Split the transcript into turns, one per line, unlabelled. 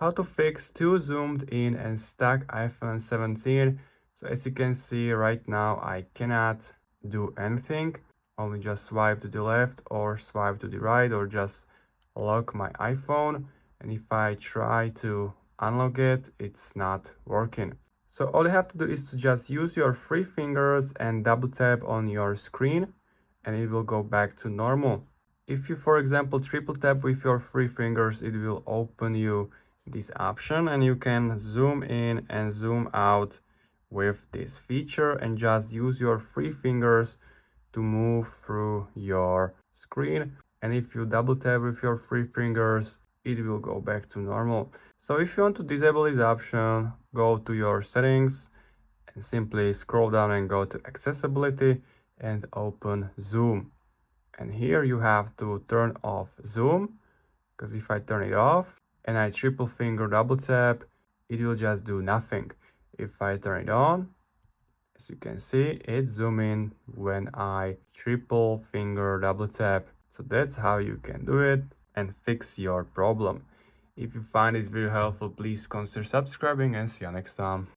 How to fix too zoomed in and stuck iPhone 17. So as you can see right now, I cannot do anything, only just swipe to the left or swipe to the right or just lock my iPhone. And if I try to unlock it, it's not working. So all you have to do is to just use your three fingers and double tap on your screen and it will go back to normal. If you, for example, triple tap with your three fingers, it will open you this option and you can zoom in and zoom out with this feature and just use your three fingers to move through your screen. And if you double tap with your three fingers, it will go back to normal. So if you want to disable this option, go to your settings and simply scroll down and go to accessibility and open zoom. And here you have to turn off zoom, because if I turn it off and I triple finger double tap, it will just do nothing. If I turn it on, as you can see, it's zooming when I triple finger double tap. So that's how you can do it and fix your problem. If you find this video helpful, please consider subscribing and see you next time.